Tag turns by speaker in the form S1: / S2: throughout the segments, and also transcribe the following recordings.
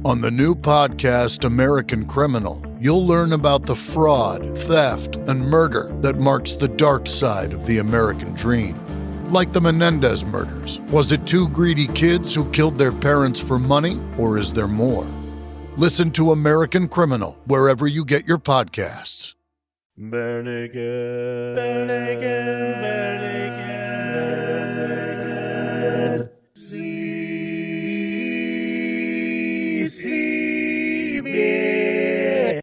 S1: On the new podcast, American Criminal, you'll learn about the fraud, theft, and murder that marks the dark side of the American dream. Like the Menendez murders, was it two greedy kids who killed their parents for money, or is there more? Listen to American Criminal wherever you get your podcasts.
S2: Bare naked, bare naked, bare naked, bare naked. See me.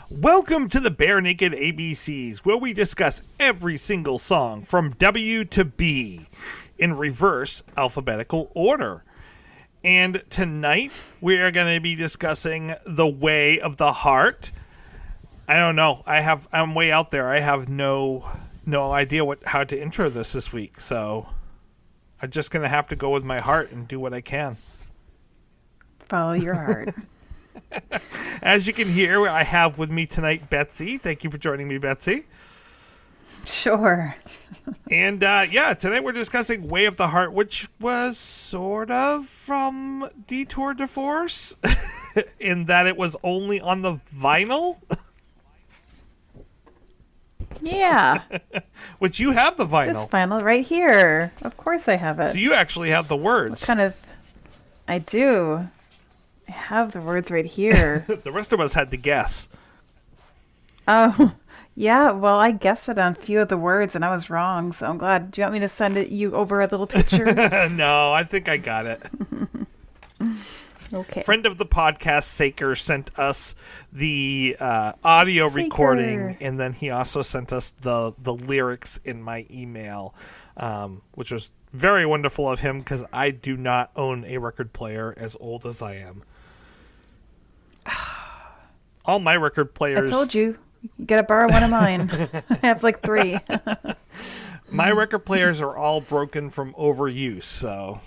S2: Welcome to the Bare Naked ABCs, where we discuss every single song from W to B in reverse alphabetical order. And tonight we are going to be discussing The Way of the Heart. I don't know. I'm way out there. I have no idea how to intro this week. So I'm just going to have to go with my heart and do what I can.
S3: Follow your heart.
S2: As you can hear, I have with me tonight Betsy. Thank you for joining me, Betsy.
S3: Sure.
S2: And tonight we're discussing Way of the Heart, which was sort of from Detour de Force in that it was only on the vinyl.
S3: Yeah.
S2: Which you have the vinyl.
S3: This vinyl right here. Of course I have it.
S2: So you actually have the words.
S3: I do. I have the words right here.
S2: The rest of us had to guess.
S3: Oh, yeah. Well, I guessed it on a few of the words and I was wrong. So I'm glad. Do you want me to send you over a little picture?
S2: No, I think I got it.
S3: Okay.
S2: Friend of the podcast, Saker, sent us the audio recording, and then he also sent us the lyrics in my email, which was very wonderful of him because I do not own a record player as old as I am. All my record players...
S3: I told you. You gotta borrow one of mine. I have like 3.
S2: My record players are all broken from overuse, so...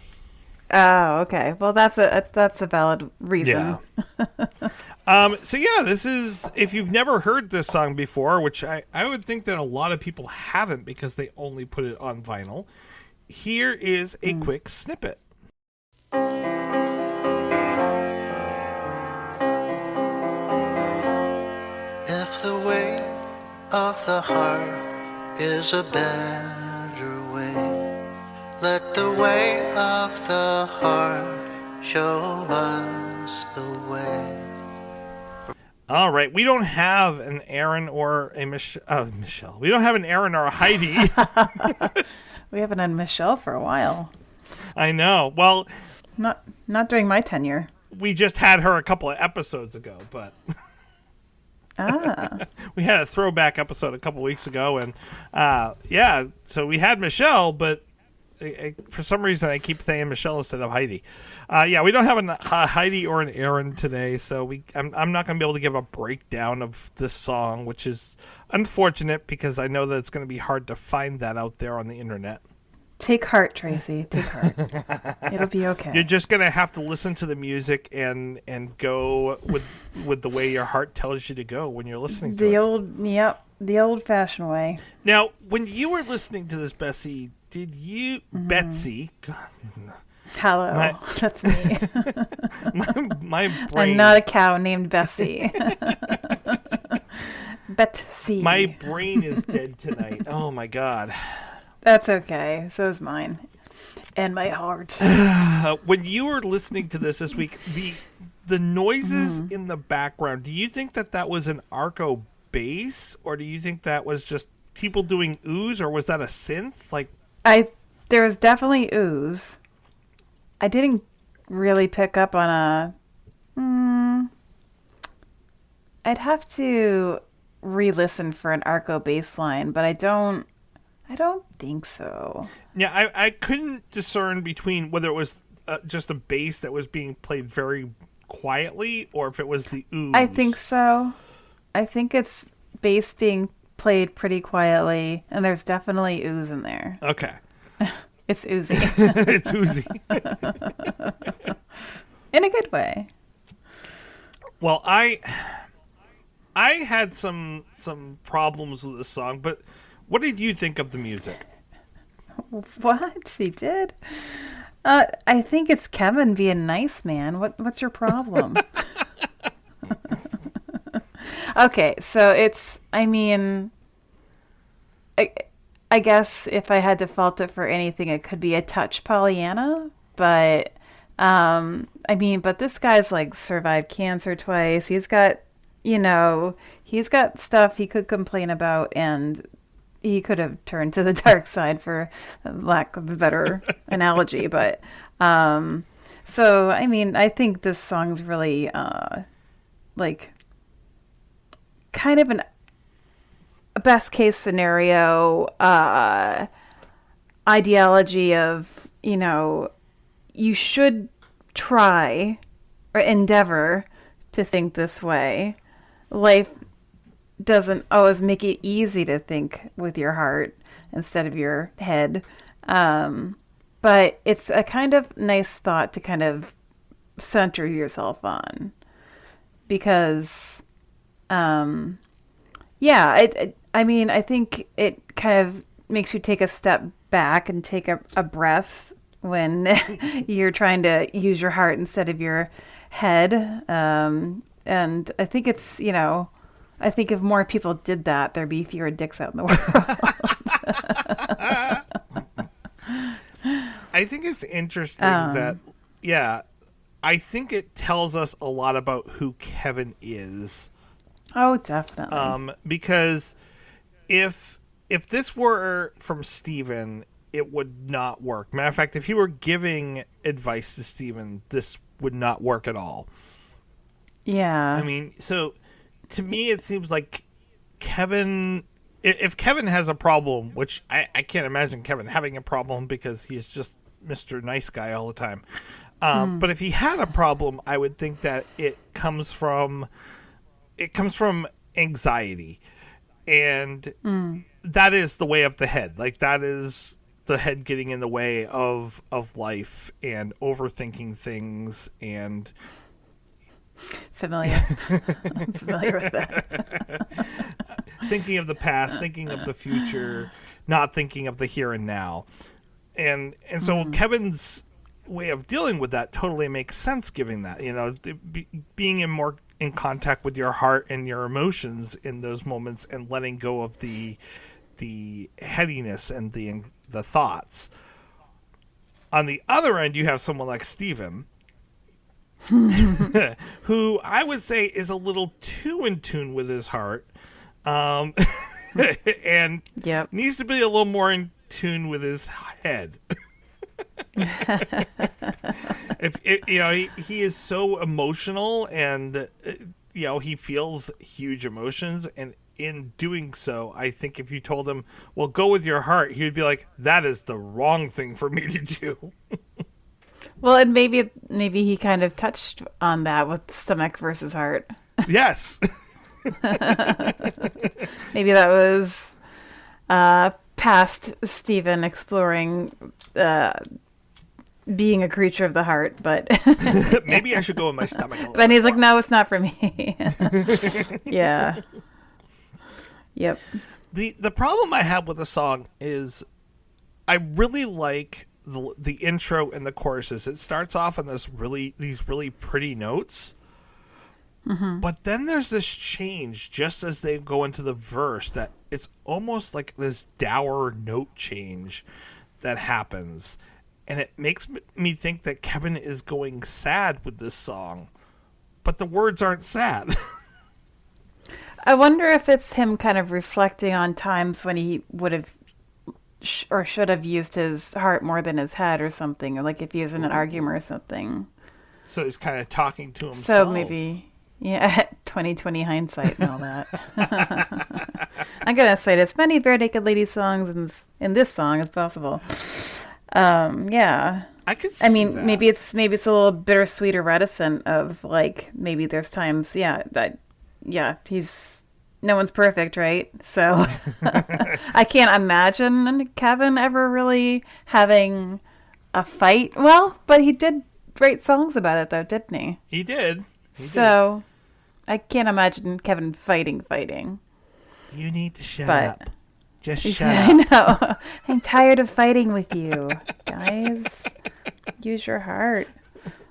S3: Oh, okay. Well, that's a valid reason.
S2: Yeah. This is, if you've never heard this song before, which I would think that a lot of people haven't because they only put it on vinyl, here is a quick snippet.
S4: If the way of the heart is a better way, let the way of the heart show us the way.
S2: All right, we don't have an Aaron or a Michelle. We don't have an Aaron or a Heidi.
S3: We haven't had Michelle for a while.
S2: I know. Well,
S3: Not during my tenure.
S2: we just had her a couple of episodes ago, but we had a throwback episode a couple weeks ago, and so we had Michelle, but for some reason I keep saying Michelle instead of Heidi. We don't have a Heidi or an Aaron today, so I'm not going to be able to give a breakdown of this song, which is unfortunate because I know that it's going to be hard to find that out there on the internet.
S3: Take heart, Tracy. Take heart. It'll be okay.
S2: You're just going to have to listen to the music and go with the way your heart tells you to go when you're listening to it.
S3: The old-fashioned way.
S2: Now, when you were listening to this, Betsy, did you... Betsy...
S3: Hello, that's me.
S2: my brain...
S3: I'm not a cow named Bessie. Betsy.
S2: My brain is dead tonight. Oh, my God.
S3: That's okay. So is mine. And my heart.
S2: When you were listening to this week, the noises in the background, do you think that was an Arco bass, or do you think that was just people doing ooze, or was that a synth?
S3: There was definitely ooze. I didn't really pick up on I'd have to re-listen for an Arco bass line, but I don't think so.
S2: Yeah, I couldn't discern between whether it was just a bass that was being played very quietly or if it was the ooze.
S3: I think so. I think it's bass being played pretty quietly, and there's definitely ooze in there.
S2: Okay.
S3: It's oozy.
S2: It's oozy.
S3: In a good way.
S2: Well, I had some problems with this song, but what did you think of the music?
S3: What? He did? I think it's Kevin being nice, man. What's your problem? Okay, so I guess if I had to fault it for anything, it could be a touch Pollyanna, but but this guy's like survived cancer twice. He's got, he's got stuff he could complain about, and he could have turned to the dark side for lack of a better analogy. But I think this song's really like kind of a best case scenario ideology of, you should try or endeavor to think this way. Life doesn't always make it easy to think with your heart instead of your head. But it's a kind of nice thought to kind of center yourself on. Because, I think it kind of makes you take a step back and take a breath when you're trying to use your heart instead of your head. And I think it's, I think if more people did that, there'd be fewer dicks out in the world.
S2: I think it's interesting that, I think it tells us a lot about who Kevin is.
S3: Oh, definitely.
S2: Because if this were from Steven, it would not work. Matter of fact, if he were giving advice to Steven, this would not work at all.
S3: Yeah.
S2: So to me, it seems like Kevin, if Kevin has a problem, which I can't imagine Kevin having a problem because he's just Mr. Nice Guy all the time. But if he had a problem, I would think that it comes from anxiety. And that is the way of the head. Like, that is the head getting in the way of life and overthinking things and
S3: familiar. I'm familiar with that.
S2: Thinking of the past, thinking of the future, not thinking of the here and now. And so Kevin's way of dealing with that totally makes sense, given that, being in contact with your heart and your emotions in those moments and letting go of the headiness and the thoughts. On the other end, you have someone like Steven, who I would say is a little too in tune with his heart, and needs to be a little more in tune with his head. He is so emotional, and he feels huge emotions, and in doing so, I think if you told him, well, go with your heart, he would be like, that is the wrong thing for me to do.
S3: Well, and maybe he kind of touched on that with stomach versus heart.
S2: Yes.
S3: Maybe that was past Steven exploring being a creature of the heart, but
S2: maybe I should go with my stomach.
S3: But he's like, no, it's not for me. Yeah. Yep.
S2: The problem I have with the song is I really like the intro and the choruses. It starts off on these really pretty notes. Mm-hmm. But then there's this change just as they go into the verse that it's almost like this dour note change that happens. And it makes me think that Kevin is going sad with this song. But the words aren't sad.
S3: I wonder if it's him kind of reflecting on times when he would have or should have used his heart more than his head or something. Or like if he was in an argument or something.
S2: So he's kind of talking to himself.
S3: So maybe... Yeah, 20/20 hindsight and all that. I'm going to cite as many Bare Naked Ladies songs in this song as possible. Yeah.
S2: I could see that.
S3: maybe it's a little bittersweet or reticent of like, maybe there's times, no one's perfect, right? So I can't imagine Kevin ever really having a fight. Well, but he did write songs about it though, didn't he?
S2: He did.
S3: So I can't imagine Kevin fighting.
S2: You need to shut up. Just shut
S3: I
S2: up.
S3: know. I'm tired of fighting with you, guys. Use your heart.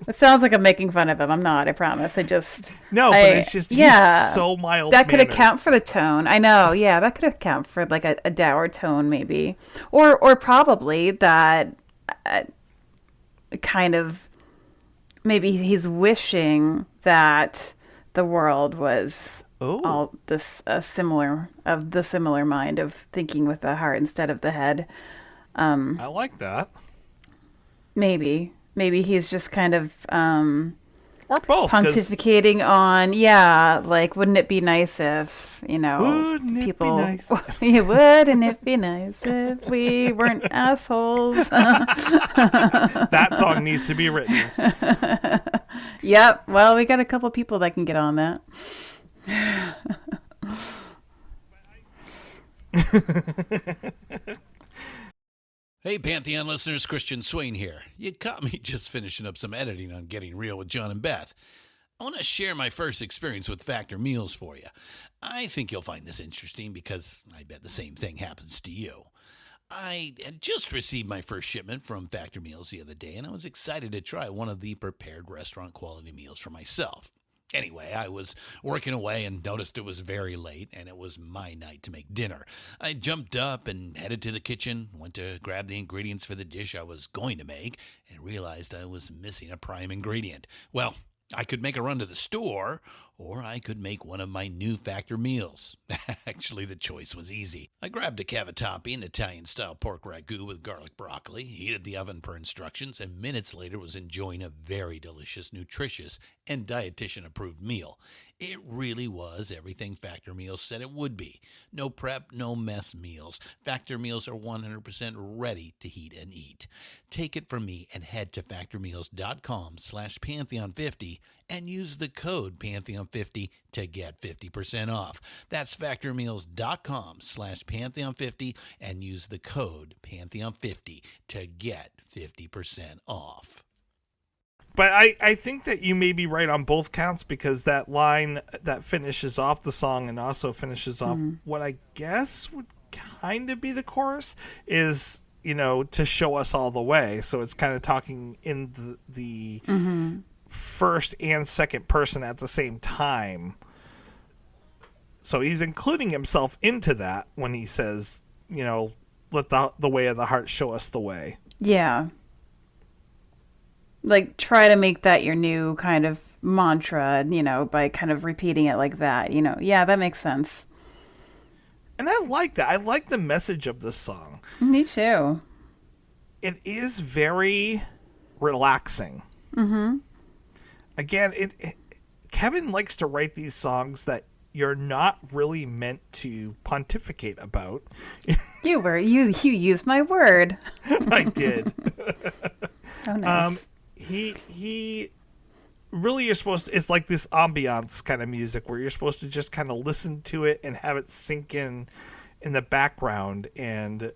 S3: It sounds like I'm making fun of him. I'm not, I promise. But it's just,
S2: he's so mild.
S3: That could account for the tone. I know, yeah, that could account for like a dour tone maybe. Or probably that kind of, maybe he's wishing that the world was all this similar mind of thinking with the heart instead of the head.
S2: I like that.
S3: Maybe he's just kind of
S2: or both
S3: pontificating on, like, wouldn't it be nice if, people, wouldn't it be nice if we weren't assholes?
S2: That song needs to be written.
S3: Yep. Well, we got a couple people that can get on that.
S5: Hey, Pantheon listeners, Christian Swain here. You caught me just finishing up some editing on Getting Real with John and Beth. I want to share my first experience with Factor Meals for you. I think you'll find this interesting because I bet the same thing happens to you. I had just received my first shipment from Factor Meals the other day, and I was excited to try one of the prepared restaurant quality meals for myself. Anyway, I was working away and noticed it was very late, and it was my night to make dinner. I jumped up and headed to the kitchen, went to grab the ingredients for the dish I was going to make, and realized I was missing a prime ingredient. Well, I could make a run to the store, or I could make one of my new Factor meals. Actually, the choice was easy. I grabbed a cavatappi, an Italian-style pork ragu with garlic broccoli, heated the oven per instructions, and minutes later was enjoying a very delicious, nutritious, and dietitian-approved meal. It really was everything Factor Meals said it would be. No prep, no mess meals. Factor Meals are 100% ready to heat and eat. Take it from me and head to factormeals.com/Pantheon50 and use the code Pantheon50 to get 50% off. That's factormeals.com/Pantheon50 and use the code Pantheon50 to get 50% off.
S2: But I think that you may be right on both counts, because that line that finishes off the song and also finishes off what I guess would kind of be the chorus is, to show us all the way. So it's kind of talking in the first and second person at the same time. So he's including himself into that when he says, let the way of the heart show us the way.
S3: Yeah. Like, try to make that your new kind of mantra, by kind of repeating it like that, Yeah, that makes sense.
S2: And I like that. I like the message of this song.
S3: Me too.
S2: It is very relaxing. Mm-hmm. Again, Kevin likes to write these songs that you're not really meant to pontificate about.
S3: You used my word.
S2: I did.
S3: Oh, nice.
S2: He really, you're supposed to, it's like this ambiance kind of music where you're supposed to just kind of listen to it and have it sink in the background, and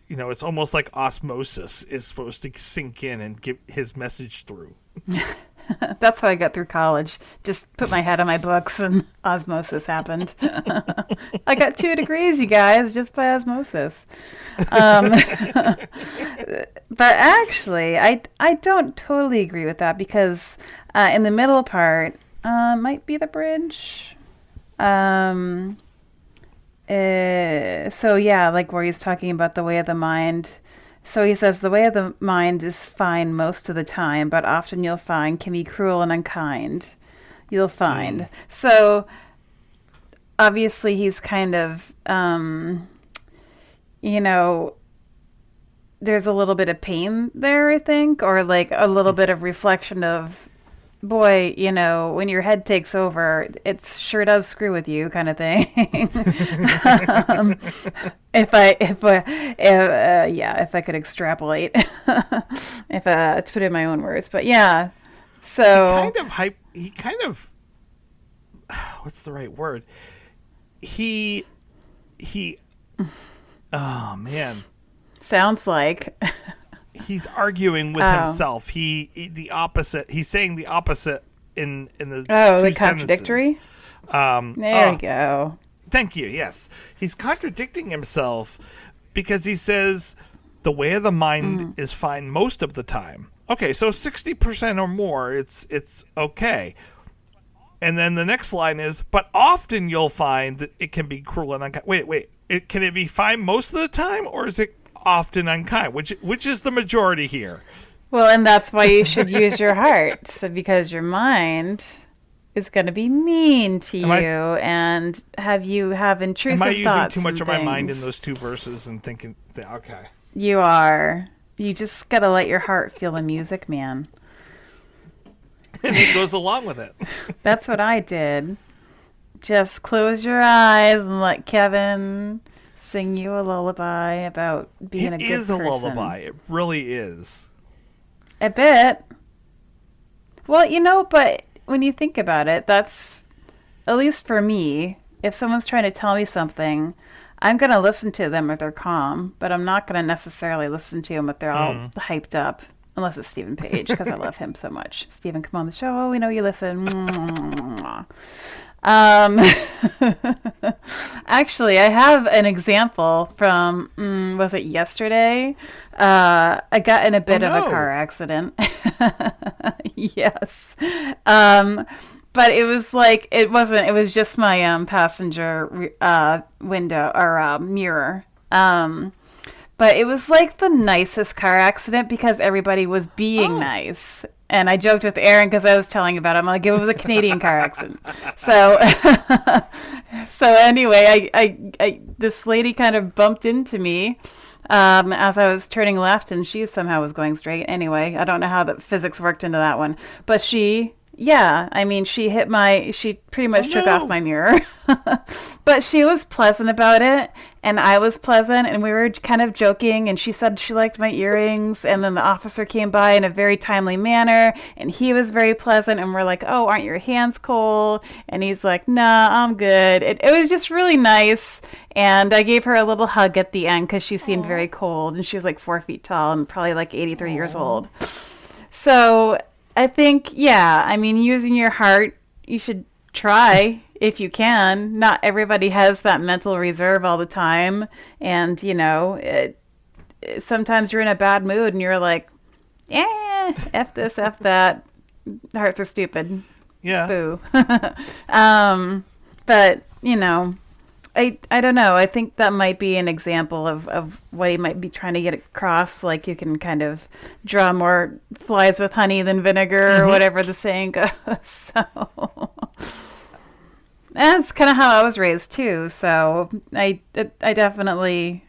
S2: it's almost like osmosis is supposed to sink in and get his message through.
S3: That's how I got through college. Just put my head on my books and osmosis happened. I got 2 degrees, you guys, just by osmosis. But actually, I don't totally agree with that, because in the middle part might be the bridge. So yeah, like where he's talking about the way of the mind. So he says, the way of the mind is fine most of the time, but often you'll find can be cruel and unkind. You'll find. So obviously he's kind of, there's a little bit of pain there, I think, or like a little bit of reflection of, boy, when your head takes over, it sure does screw with you, kind of thing. If I could extrapolate, to put in my own words, but yeah. So
S2: he kind of what's the right word? He oh man.
S3: Sounds like
S2: he's arguing with himself. He's saying the opposite in the
S3: the contradictory. There we go.
S2: Thank you. Yes, he's contradicting himself because he says the way of the mind is fine most of the time. Okay, so 60% or more, it's okay. And then the next line is, but often you'll find that it can be cruel and unkind. Wait. Can it be fine most of the time, or is it often unkind? Which is the majority here?
S3: Well, and that's why you should use your heart. So because your mind is going to be mean to you and have intrusive thoughts.
S2: Am I using too much of my
S3: things.
S2: mind in those two verses and thinking, okay.
S3: You are. You just got to let your heart feel the music, man.
S2: And it goes along with it.
S3: That's what I did. Just close your eyes and let Kevin sing you a lullaby about being a good person.
S2: It is a lullaby. It really is.
S3: A bit. Well, but when you think about it, that's, at least for me, if someone's trying to tell me something, I'm going to listen to them if they're calm, but I'm not going to necessarily listen to them if they're all hyped up, unless it's Stephen Page, because I love him so much. Stephen, come on the show. Oh, we know you listen. Actually, I have an example from, was it yesterday? I got in a bit of a car accident. Yes. But it was like, it was just my passenger window or mirror. But it was like the nicest car accident because everybody was being nice. And I joked with Aaron because I was telling about it. I'm like, it was a Canadian car accident. So, so anyway, I this lady kind of bumped into me as I was turning left, and she somehow was going straight. Anyway, I don't know how the physics worked into that one, but she pretty much took off my mirror. But she was pleasant about it, and I was pleasant, and we were kind of joking, and she said she liked my earrings, and then the officer came by in a very timely manner, and he was very pleasant, and we're like, oh, aren't your hands cold? And he's like, nah, I'm good. It was just really nice, and I gave her a little hug at the end because she seemed very cold, and she was like 4 feet tall and probably like 83 years old. So I think, using your heart, you should try if you can. Not everybody has that mental reserve all the time. And, sometimes you're in a bad mood and you're like, F this, F that. Hearts are stupid.
S2: Yeah.
S3: Boo. But, I don't know. I think that might be an example of what he might be trying to get across. Like you can kind of draw more flies with honey than vinegar or whatever the saying goes. So that's kind of how I was raised too. So I definitely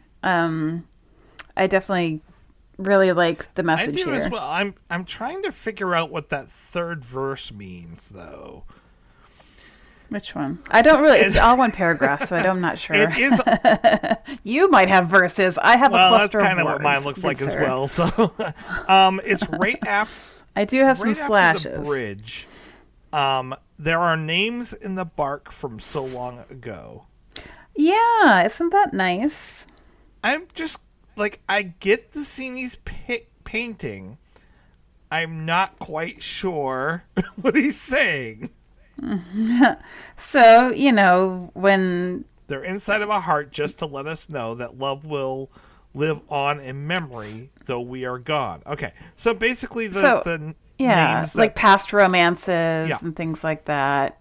S3: really like the message
S2: I do
S3: here.
S2: as well. I'm trying to figure out what that third verse means though.
S3: Which one? I don't really. It's all one paragraph, so I'm not sure.
S2: It is.
S3: You might have verses. I have a cluster of words.
S2: That's kind of what mine looks like as well. So, it's right after.
S3: I do have some slashes.
S2: After the bridge. There are names in the bark from so long ago.
S3: Yeah, isn't that nice?
S2: I'm just like, I get the scene he's painting. I'm not quite sure what he's saying.
S3: So, when
S2: they're inside of a heart just to let us know that love will live on in memory, though we are gone. Okay, so basically the names
S3: like past romances and things like that.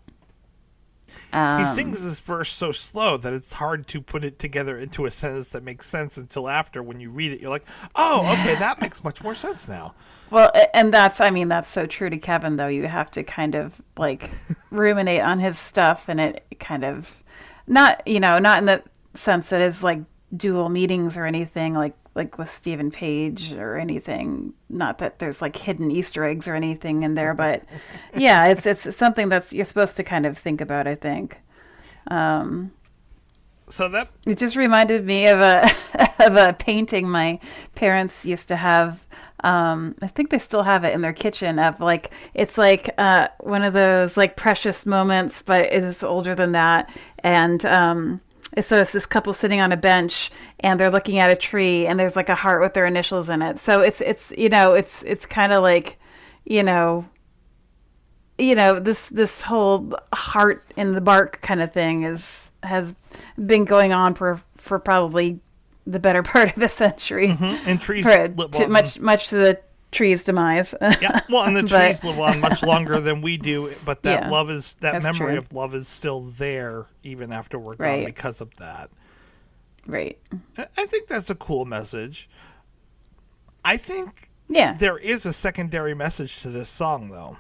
S2: He sings this verse so slow that it's hard to put it together into a sentence that makes sense until after when you read it. You're like, oh, okay, that makes much more sense now.
S3: Well, and that's so true to Kevin, though. You have to kind of like ruminate on his stuff, and it kind of not in the sense that it's like dual meetings or anything like with Stephen Page or anything. Not that there's like hidden Easter eggs or anything in there, but yeah, it's something that's you're supposed to kind of think about, I think.
S2: So that
S3: it just reminded me of a painting my parents used to have. I think they still have it in their kitchen of like, it's like one of those like precious moments, but it was older than that. And so it's this couple sitting on a bench and they're looking at a tree and there's like a heart with their initials in it. So it's kind of like, this whole heart in the bark kind of thing has been going on for probably the better part of a century.
S2: And trees live
S3: to,
S2: on
S3: much to the trees' demise.
S2: Yeah, well, and the trees live on much longer than we do, but that memory
S3: true.
S2: of love is still there even after we're gone
S3: Right.
S2: because of that.
S3: Right.
S2: I think that's a cool message. I think
S3: Yeah.
S2: there is a secondary message to this song, though.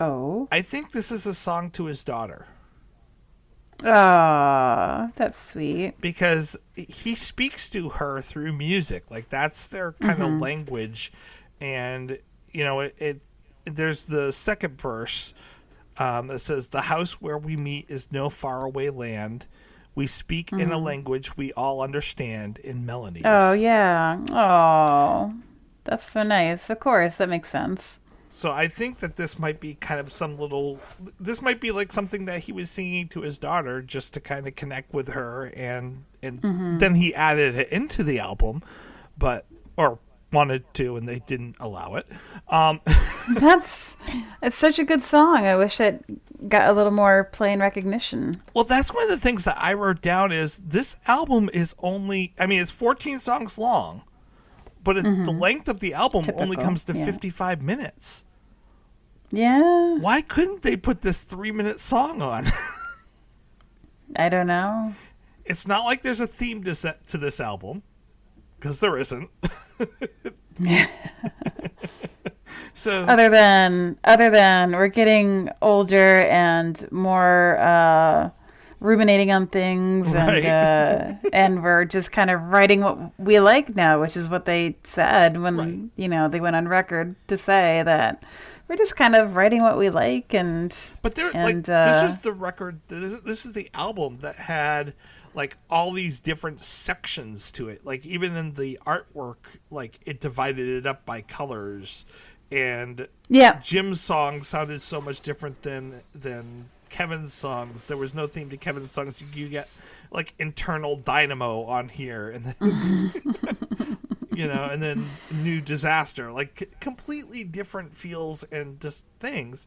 S3: Oh.
S2: I think this is a song to his daughter.
S3: Aw, that's sweet.
S2: Because he speaks to her through music. Like, that's their kind of language. And, there's the second verse that says, "The house where we meet is no faraway land. We speak in a language we all understand in melodies."
S3: Oh, yeah. Oh, that's so nice. Of course, that makes sense.
S2: So I think that this might be kind of this might be like something that he was singing to his daughter just to kind of connect with her, and then he added it into the album, or wanted to, and they didn't allow it.
S3: It's such a good song. I wish it got a little more play and recognition.
S2: Well, that's one of the things that I wrote down is this album is it's 14 songs long, but the length of the album only
S3: Typical,
S2: comes to
S3: yeah.
S2: 55 minutes.
S3: Yeah.
S2: Why couldn't they put this 3-minute song on?
S3: I don't know.
S2: It's not like there's a theme to this album, because there isn't. So
S3: Other than we're getting older and more ruminating on things,
S2: Right.
S3: and we're just kind of writing what we like now, which is what they said when
S2: Right.
S3: they went on record to say that we're just kind of writing what we like.
S2: But this is the record. This is the album that had like all these different sections to it. Like even in the artwork, like it divided it up by colors, and
S3: Yeah.
S2: Jim's song sounded so much different than Kevin's songs. There was no theme to Kevin's songs. You get like internal dynamo on here, and then and then New Disaster, like completely different feels and just things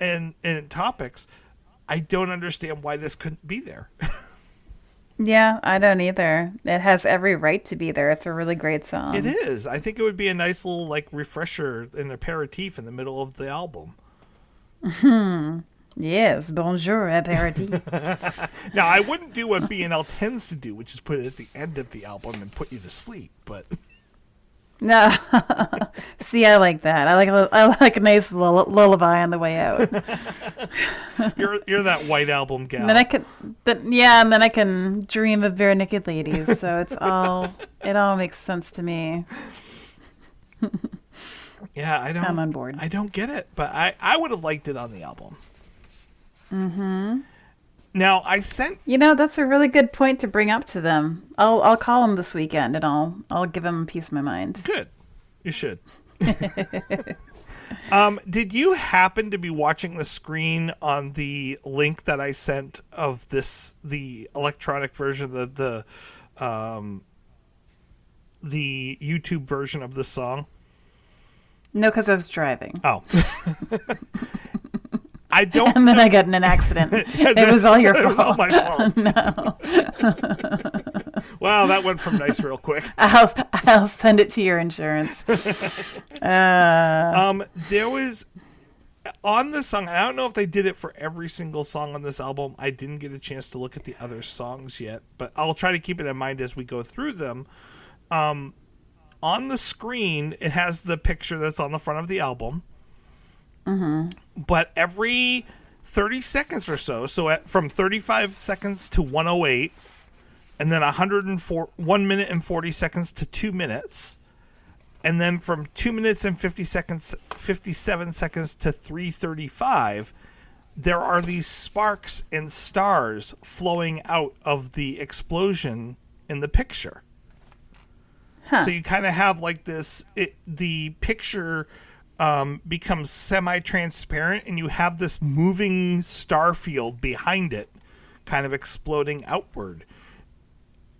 S2: and topics. I don't understand why this couldn't be there.
S3: Yeah, I don't either. It has every right to be there. It's a really great song.
S2: It is. I think it would be a nice little like refresher, an aperitif in the middle of the album.
S3: Yes, bonjour, aperitif.
S2: Now, I wouldn't do what B&L tends to do, which is put it at the end of the album and put you to sleep, but
S3: No, see, I like that. I like a nice lullaby on the way out.
S2: you're that White Album gal.
S3: And then I can dream of bare naked ladies. So it all makes sense to me.
S2: Yeah,
S3: I'm on board.
S2: I don't get it, but I would have liked it on the album. Mm-hmm. Now I sent.
S3: That's a really good point to bring up to them. I'll call them this weekend and I'll give them a piece of my mind.
S2: Good, you should. Did you happen to be watching the screen on the link that I sent of the electronic version of the YouTube version of this song?
S3: No, because I was driving.
S2: Oh. I don't.
S3: And then I got in an accident. It was all your fault.
S2: It was all my fault.
S3: No.
S2: Wow, that went from nice real quick.
S3: I'll send it to your insurance.
S2: There was on the song. I don't know if they did it for every single song on this album. I didn't get a chance to look at the other songs yet, but I'll try to keep it in mind as we go through them. On the screen, it has the picture that's on the front of the album. Mm-hmm. But every 30 seconds or so from 35 seconds to 108, and then 1 minute and 40 seconds to 2 minutes, and then from 2 minutes and 57 seconds to 3:35, there are these sparks and stars flowing out of the explosion in the picture.
S3: Huh.
S2: So you kind of have like this, the picture becomes semi-transparent, and you have this moving star field behind it kind of exploding outward.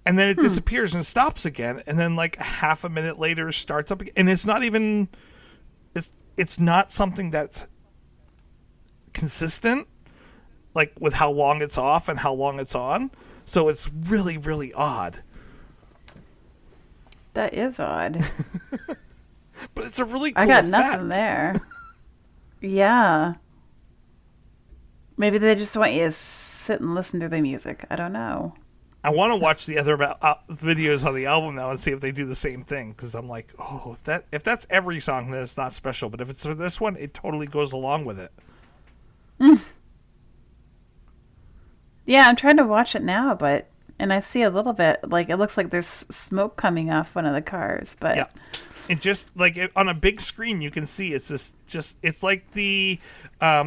S2: And then it disappears and stops again, and then like half a minute later starts up again. And it's not even, it's not something that's consistent, like with how long it's off and how long it's on. So it's really, really odd.
S3: That is odd.
S2: But it's a really cool
S3: I got
S2: effect.
S3: nothing there. Yeah. Maybe they just want you to sit and listen to the music. I don't know.
S2: I want to watch the other videos on the album now and see if they do the same thing, because I'm like, oh, if that's every song, then it's not special. But if it's for this one, it totally goes along with it.
S3: Yeah, I'm trying to watch it now, and I see a little bit, like, it looks like there's smoke coming off one of the cars, but...
S2: Yeah. It just, like, on a big screen, you can see it's like the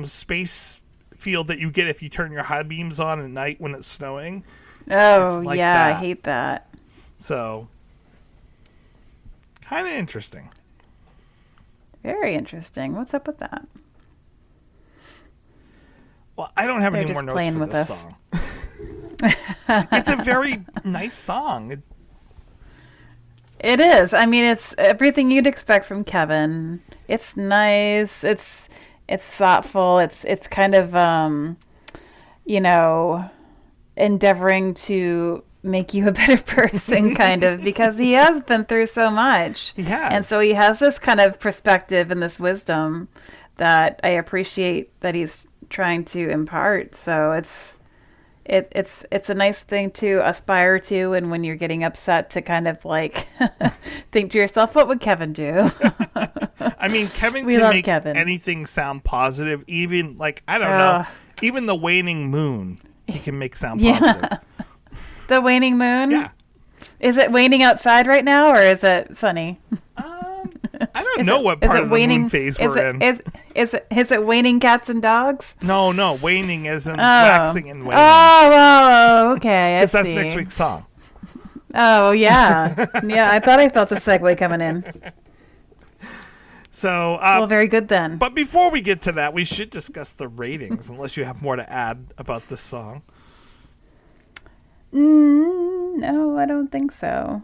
S2: space field that you get if you turn your high beams on at night when it's snowing.
S3: Oh,
S2: It's like
S3: yeah,
S2: that.
S3: I hate that.
S2: So, kind of interesting.
S3: Very interesting. What's up with that?
S2: Well, I don't have
S3: They're
S2: any
S3: just
S2: more notes
S3: playing
S2: for
S3: with
S2: this
S3: us.
S2: song. It's a very nice song.
S3: It is. I mean, it's everything you'd expect from Kevin. It's nice. It's thoughtful. It's kind of endeavoring to make you a better person, kind of, because he has been through so much.
S2: He has.
S3: And so he has this kind of perspective and this wisdom that I appreciate that he's trying to impart. So it's a nice thing to aspire to, and when you're getting upset, to kind of like think to yourself, what would Kevin do?
S2: I mean, Kevin
S3: We
S2: can
S3: love
S2: make
S3: Kevin.
S2: anything sound positive, even, like, I don't know, even the waning moon, he can make sound positive.
S3: The waning moon?
S2: Yeah.
S3: Is it waning outside right now, or is it sunny?
S2: I don't know what part of the moon phase we're in.
S3: Is it waning cats and dogs?
S2: No, waning isn't waxing and waning.
S3: Oh, okay. I
S2: Because that's
S3: see.
S2: next week's song.
S3: Oh, yeah. Yeah, I thought I felt a segue coming in.
S2: So,
S3: Well, very good then.
S2: but before we get to that, we should discuss the ratings, unless you have more to add about this song.
S3: No, I don't think so.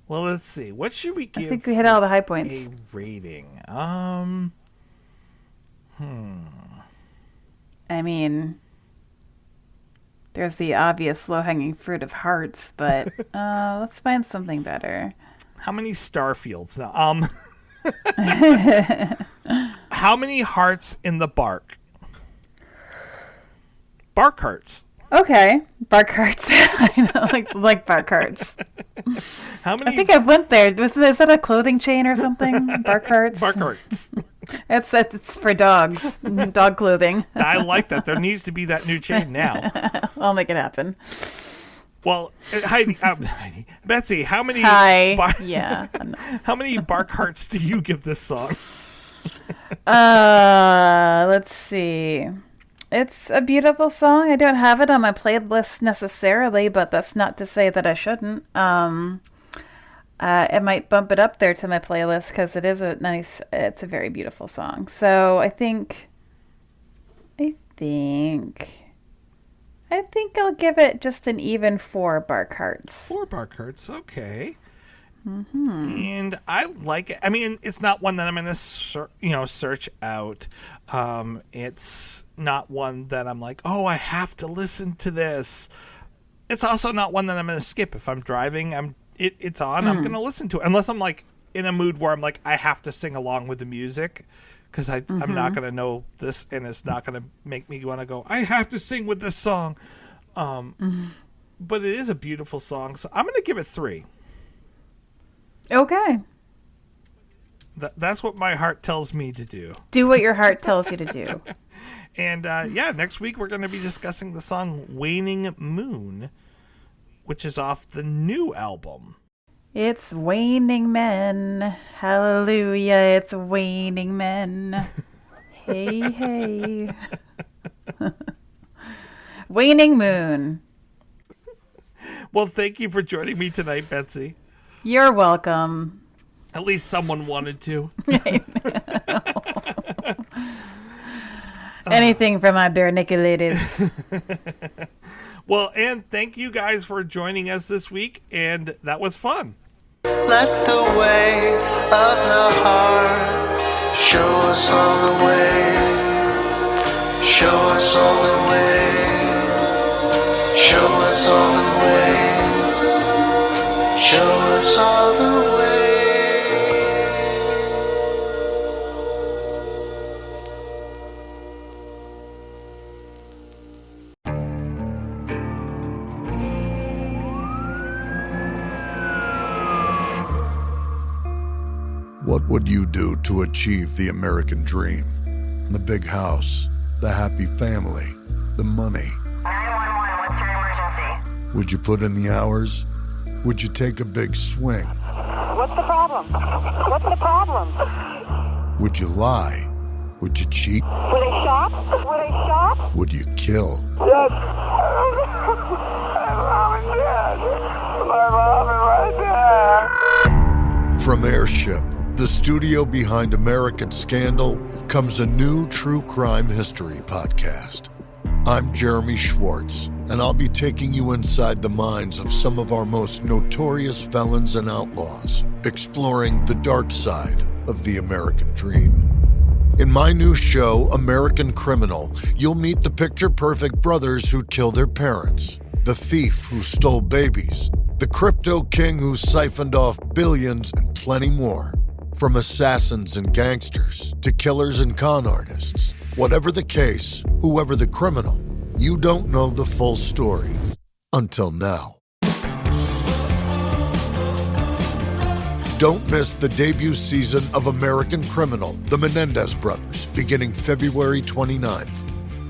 S2: Well, let's see. What should we give
S3: I think we hit all the high points.
S2: a rating?
S3: I mean, there's the obvious low-hanging fruit of hearts, but let's find something better.
S2: How many Starfields now? How many hearts in the bark? Bark hearts.
S3: Okay, bark hearts. I know, like bark hearts.
S2: How many?
S3: I think I went there. Is that a clothing chain or something? Bark hearts.
S2: bark hearts.
S3: It's for dogs. Dog clothing.
S2: I like that. There needs to be that new chain now.
S3: I'll make it happen.
S2: Well, Heidi, Betsy, how many?
S3: Hi. Yeah.
S2: How many bark hearts do you give this song?
S3: Let's see. It's a beautiful song. I don't have it on my playlist necessarily, but that's not to say that I shouldn't. I might bump it up there to my playlist because it's a very beautiful song. So I think I'll give it just an even 4 bark hearts.
S2: 4 bark hearts. Okay. And I like it. I mean, it's not one that I'm going to search out. It's not one that I'm like, oh, I have to listen to this. It's also not one that I'm going to skip. If I'm driving, it's on. I'm going to listen to it. Unless I'm like in a mood where I'm like, I have to sing along with the music, because I'm not going to know this, and it's not going to make me want to go, I have to sing with this song. But it is a beautiful song. So I'm going to give it 3.
S3: Okay.
S2: That's what my heart tells me to do.
S3: Do what your heart tells you to do.
S2: And next week we're going to be discussing the song Waning Moon, which is off the new album.
S3: It's waning men. Hallelujah, it's waning men. Hey, hey. Waning moon.
S2: Well, thank you for joining me tonight, Betsy.
S3: You're welcome.
S2: At least someone wanted to.
S3: Anything for my bare naked ladies.
S2: Well, and thank you guys for joining us this week, and that was fun.
S4: Let the way of the heart Show us all the way. Show us all the way. Show us all the way. Show us all the way.
S1: What would you do to achieve the American dream? The big house, the happy family, the money.
S6: 911, what's your emergency?
S1: Would you put in the hours? Would you take a big swing?
S6: What's the problem? What's the problem?
S1: Would you lie? Would you cheat?
S6: Were they shot? Were they shot?
S1: Would you kill?
S6: Yes. My mom is dead. My mom is right there.
S1: From Airship, the studio behind American Scandal, comes a new true crime history podcast. I'm Jeremy Schwartz, and I'll be taking you inside the minds of some of our most notorious felons and outlaws, exploring the dark side of the American dream. In my new show, American Criminal, you'll meet the picture-perfect brothers who'd kill their parents, the thief who stole babies, the crypto king who siphoned off billions, and plenty more. From assassins and gangsters to killers and con artists. Whatever the case, whoever the criminal, you don't know the full story. Until now. Don't miss the debut season of American Criminal, The Menendez Brothers, beginning February 29th.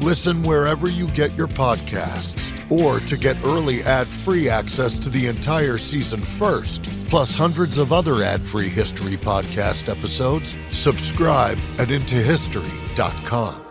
S1: Listen wherever you get your podcasts, or to get early ad-free access to the entire season first, plus hundreds of other ad-free history podcast episodes, subscribe at intohistory.com.